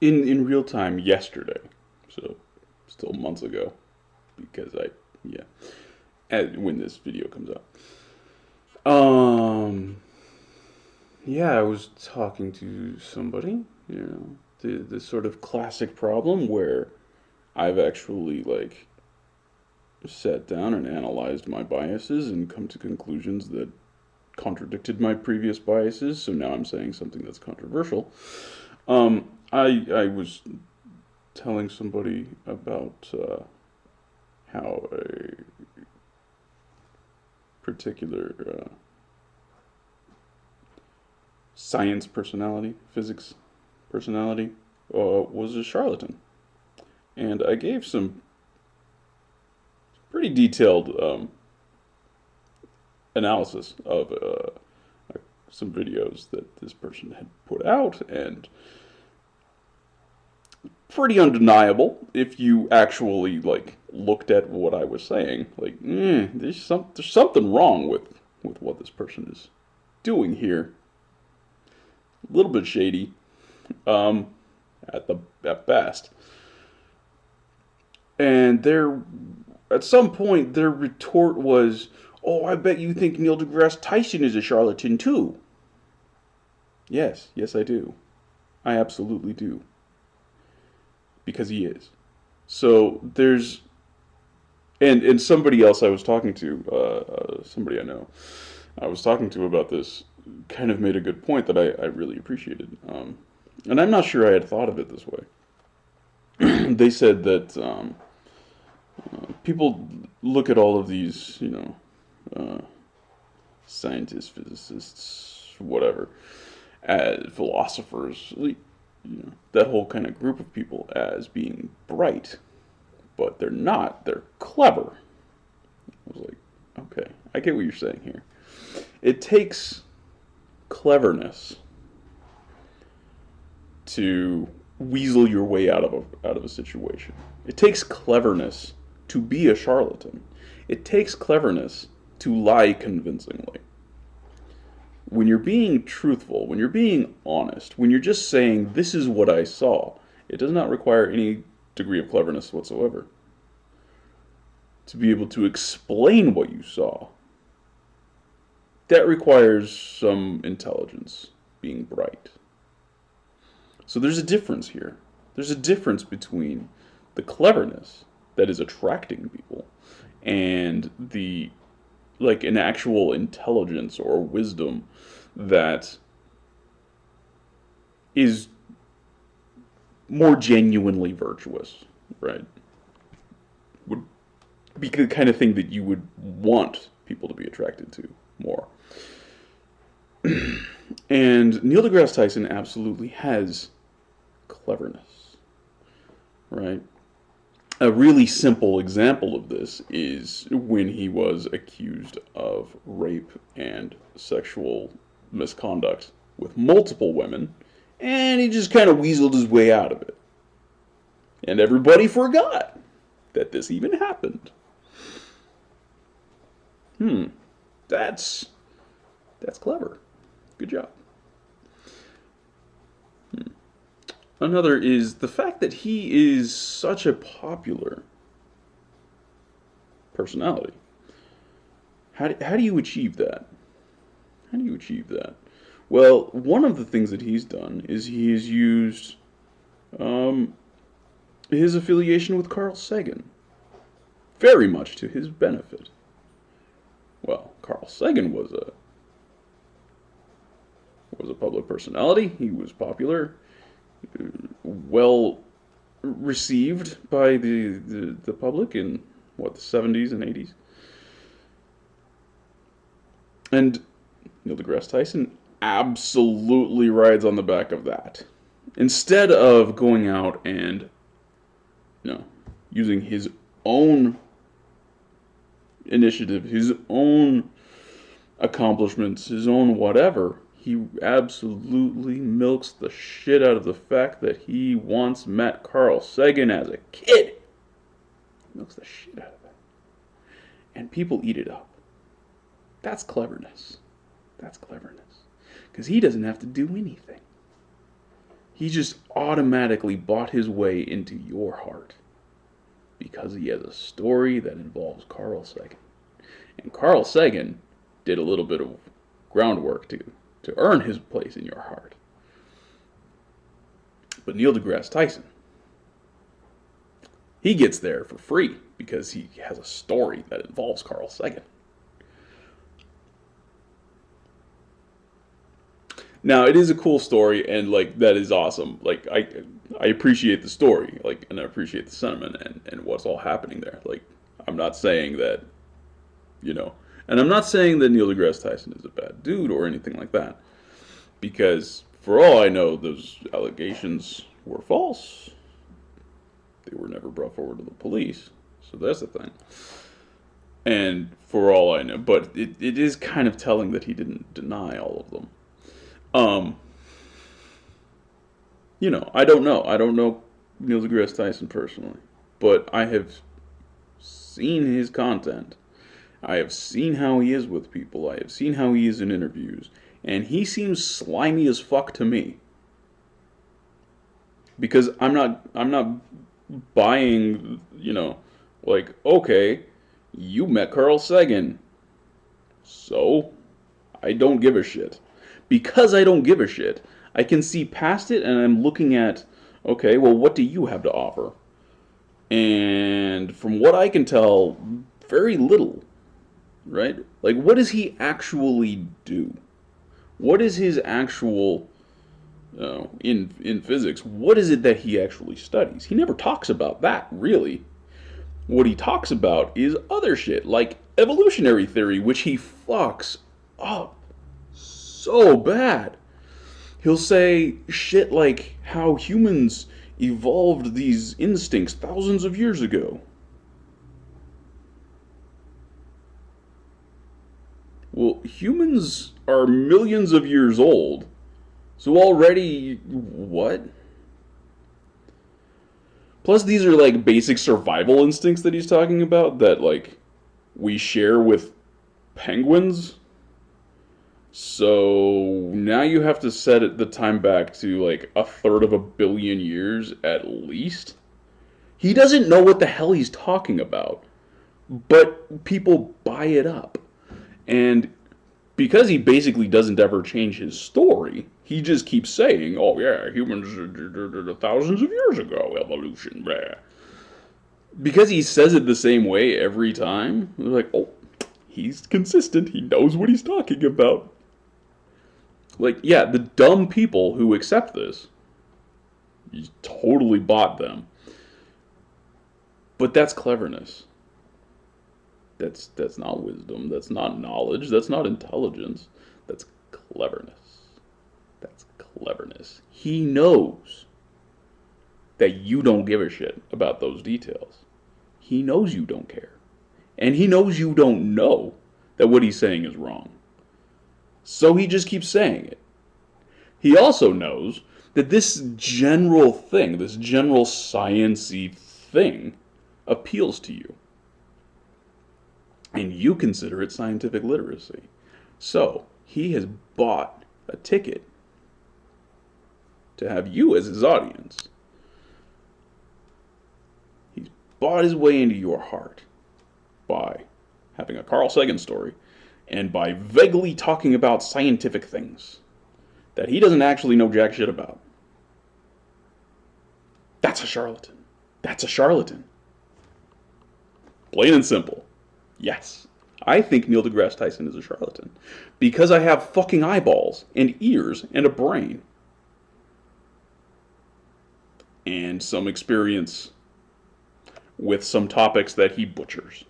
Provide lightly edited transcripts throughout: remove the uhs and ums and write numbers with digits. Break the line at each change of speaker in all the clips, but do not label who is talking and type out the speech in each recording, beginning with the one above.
in real time yesterday, so still months ago, because yeah, when this video comes out. Um, yeah, I was talking to somebody, the sort of classic problem where I've actually like sat down and analyzed my biases and come to conclusions that contradicted my previous biases. So now I'm saying something that's controversial. I was telling somebody about how a particular science personality, physics personality, was a charlatan, and I gave some pretty detailed analysis of some videos that this person had put out, and pretty undeniable if you actually like looked at what I was saying. Like, there's something wrong with what this person is doing here. A little bit shady, um, at best. And at some point, their retort was, "Oh, I bet you think Neil deGrasse Tyson is a charlatan too." Yes, I do. I absolutely do, because he is. So there's and somebody else I was talking to, somebody I know, I was talking to about this, kind of made a good point that I really appreciated. And I'm not sure I had thought of it this way. They said that people look at all of these, uh, scientists, physicists, whatever, as philosophers, that whole kind of group of people as being bright, but they're not. They're clever. I was like, okay, I get what you're saying here. It takes cleverness to weasel your way out of a situation. It takes cleverness to be a charlatan. It takes cleverness to lie convincingly. When you're being truthful, when you're being honest, when you're just saying, this is what I saw, it does not require any degree of cleverness whatsoever. To be able to explain what you saw, that requires some intelligence, being bright. So there's a difference here. There's a difference between the cleverness that is attracting people and the like an actual intelligence or wisdom that is more genuinely virtuous, right? Would be the kind of thing that you would want people to be attracted to more. And Neil deGrasse Tyson absolutely has cleverness, right? A really simple example of this is when he was accused of rape and sexual misconduct with multiple women, and he just kind of weaseled his way out of it. And everybody forgot that this even happened. Hmm, that's clever. Good job. Another is the fact that he is such a popular personality. How do you achieve that? How do you achieve that? Well, one of the things that he's done is he has used um, his affiliation with Carl Sagan very much to his benefit. Well, Carl Sagan was a public personality. He was popular, well received by the public in what, the 70s and 80s. And Neil deGrasse Tyson absolutely rides on the back of that. Instead of going out and, using his own initiative, his own accomplishments, his own whatever, he absolutely milks the shit out of the fact that he once met Carl Sagan as a kid. Milks the shit out of it. And people eat it up. That's cleverness. That's cleverness. Because he doesn't have to do anything. He just automatically bought his way into your heart because he has a story that involves Carl Sagan. And Carl Sagan did a little bit of groundwork to earn his place in your heart. But Neil deGrasse Tyson, he gets there for free because he has a story that involves Carl Sagan. Now, it is a cool story, and like that is awesome. Like I appreciate the story, like, and I appreciate the sentiment and what's all happening there. Like, I'm not saying that, and I'm not saying that Neil deGrasse Tyson is a bad dude or anything like that, because for all I know, those allegations were false. They were never brought forward to the police, so that's the thing. And for all I know, but it is kind of telling that he didn't deny all of them. I don't know. I don't know Neil deGrasse Tyson personally, but I have seen his content. I have seen how he is with people. I have seen how he is in interviews, and he seems slimy as fuck to me. Because I'm not buying, like, okay, you met Carl Sagan, so I don't give a shit. Because I don't give a shit, I can see past it and I'm looking at, okay, well, what do you have to offer? And from what I can tell, very little, right? Like, what does he actually do? What is his actual, in physics, what is it that he actually studies? He never talks about that, really. What he talks about is other shit, like evolutionary theory, which he fucks up so bad. He'll say shit like how humans evolved these instincts thousands of years ago. Well, humans are millions of years old. So already, what? Plus, these are like basic survival instincts that he's talking about that, like, we share with penguins. So now you have to set the time back to like 1/3 of a billion years at least. He doesn't know what the hell he's talking about, but people buy it up. And because he basically doesn't ever change his story, he just keeps saying, oh yeah, humans thousands of years ago, evolution, blah. Because he says it the same way every time, they're like, oh, he's consistent, he knows what he's talking about. Like, yeah, the dumb people who accept this, you totally bought them. But that's cleverness. That's not wisdom. That's not knowledge. That's not intelligence. That's cleverness. That's cleverness. He knows that you don't give a shit about those details. He knows you don't care. And he knows you don't know that what he's saying is wrong. So he just keeps saying it. He also knows that this general thing, this general science-y thing, appeals to you. And you consider it scientific literacy. So he has bought a ticket to have you as his audience. He's bought his way into your heart by having a Carl Sagan story and by vaguely talking about scientific things that he doesn't actually know jack shit about. That's a charlatan. That's a charlatan. Plain and simple. Yes. I think Neil deGrasse Tyson is a charlatan. Because I have fucking eyeballs and ears and a brain. And some experience with some topics that he butchers.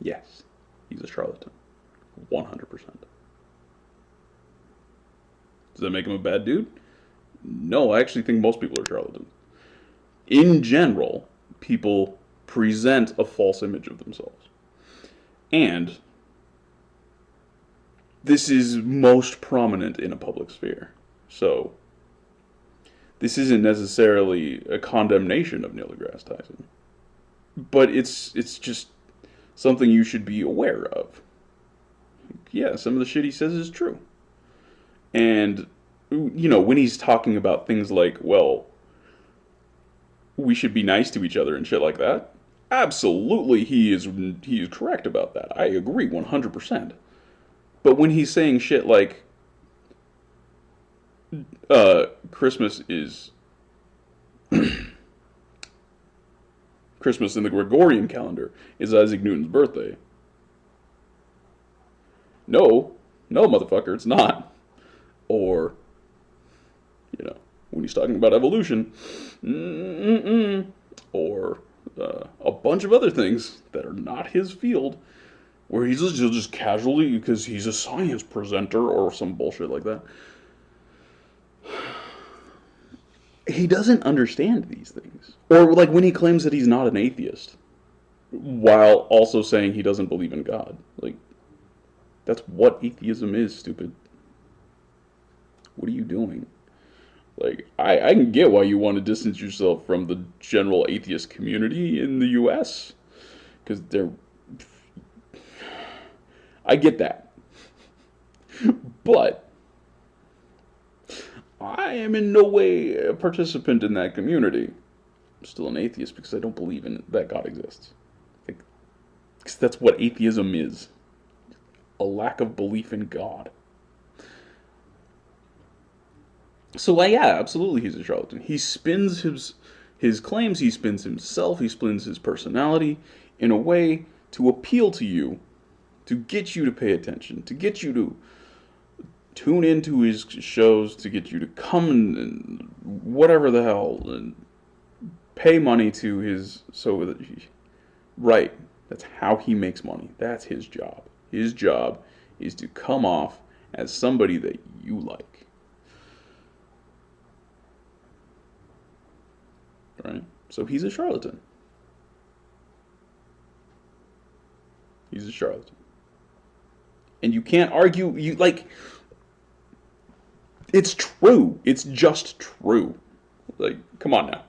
Yes. He's a charlatan. 100%. Does that make him a bad dude? No, I actually think most people are charlatans. In general, people present a false image of themselves. And this is most prominent in a public sphere. So, this isn't necessarily a condemnation of Neil deGrasse Tyson. But it's just something you should be aware of. Yeah, some of the shit he says is true. And when he's talking about things like, well, we should be nice to each other and shit like that. Absolutely, he is correct about that. I agree 100%. But when he's saying shit like, Christmas is Christmas in the Gregorian calendar is Isaac Newton's birthday. No, no, motherfucker, it's not. Or, when he's talking about evolution, or a bunch of other things that are not his field, where he'll just casually, because he's a science presenter or some bullshit like that, he doesn't understand these things. Or like when he claims that he's not an atheist, while also saying he doesn't believe in God. Like, that's what atheism is, stupid. What are you doing? Like, I can get why you want to distance yourself from the general atheist community in the U.S. Because I get that. But I am in no way a participant in that community. I'm still an atheist because I don't believe in that God exists. Because that's what atheism is. A lack of belief in God. So yeah, absolutely he's a charlatan. He spins his claims, he spins himself, he spins his personality in a way to appeal to you, to get you to pay attention, to get you to tune into his shows, to get you to come and whatever the hell, and pay money to his, right, that's how he makes money. That's his job. His job is to come off as somebody that you like. Right? So he's a charlatan. He's a charlatan. And you can't argue, it's true. It's just true. Like, come on now.